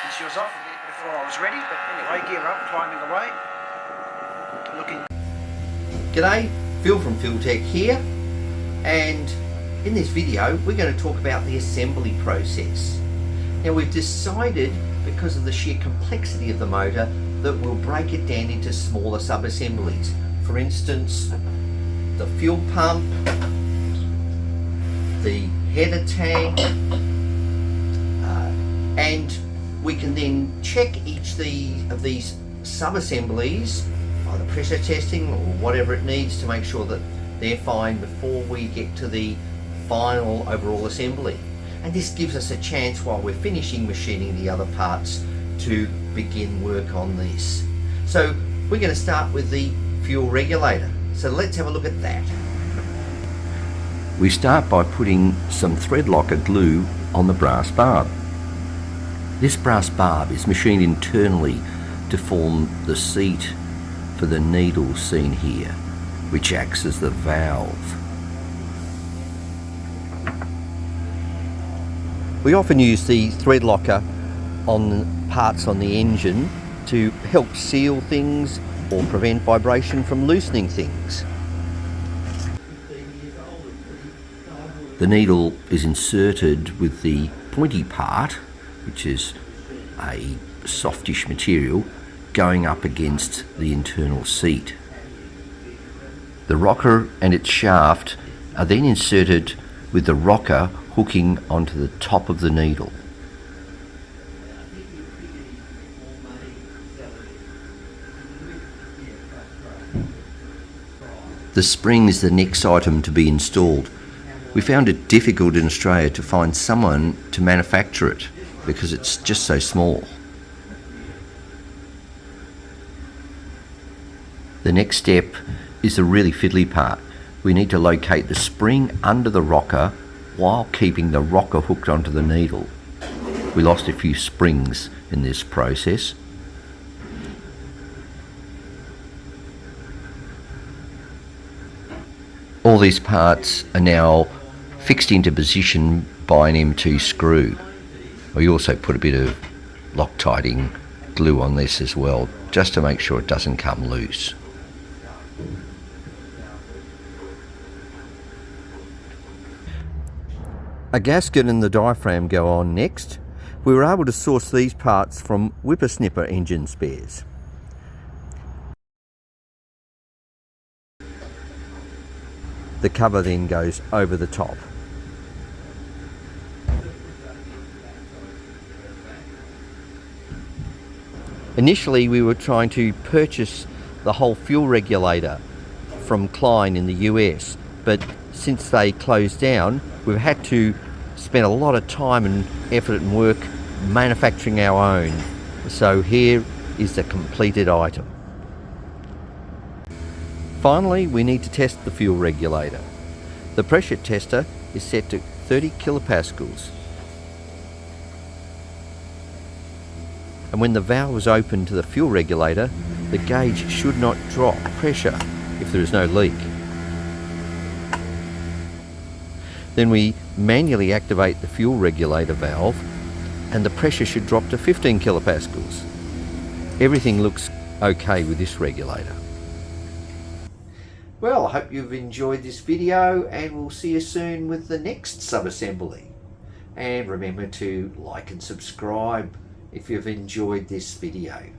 taken seals off before I was ready, but anyway, gear up, climbing away, looking. G'day, Phil from Fuel Tech here, and in this video we're going to talk about the assembly process. Now we've decided, because of the sheer complexity of the motor, that we'll break it down into smaller sub-assemblies. For instance, the fuel pump, the header tank, and we can then check each of these sub-assemblies, either pressure testing or whatever it needs, to make sure that they're fine before we get to the final overall assembly. And this gives us a chance, while we're finishing machining the other parts, to begin work on this. So we're going to start with the fuel regulator. So let's have a look at that. We start by putting some thread locker glue on the brass barb. This brass barb is machined internally to form the seat for the needle seen here, which acts as the valve. We often use the thread locker on parts on the engine to help seal things or prevent vibration from loosening things. The needle is inserted with the pointy part, which is a softish material, going up against the internal seat. The rocker and its shaft are then inserted with the rocker hooking onto the top of the needle. The spring is the next item to be installed. We found it difficult in Australia to find someone to manufacture it because it's just so small. The next step is the really fiddly part. We need to locate the spring under the rocker while keeping the rocker hooked onto the needle. We lost a few springs in this process. All these parts are now fixed into position by an M2 screw. We also put a bit of Loctiting glue on this as well, just to make sure it doesn't come loose. A gasket and the diaphragm go on next. We were able to source these parts from whippersnipper engine spares. The cover then goes over the top. Initially we were trying to purchase the whole fuel regulator from Klein in the US, but since they closed down, we've had to spend a lot of time and effort and work manufacturing our own. So here is the completed item. Finally, we need to test the fuel regulator. The pressure tester is set to 30 kilopascals. And when the valve is open to the fuel regulator, the gauge should not drop pressure if there is no leak. Then we manually activate the fuel regulator valve and the pressure should drop to 15 kilopascals. Everything looks okay with this regulator. Well, I hope you've enjoyed this video, and we'll see you soon with the next sub-assembly. And remember to like and subscribe if you've enjoyed this video.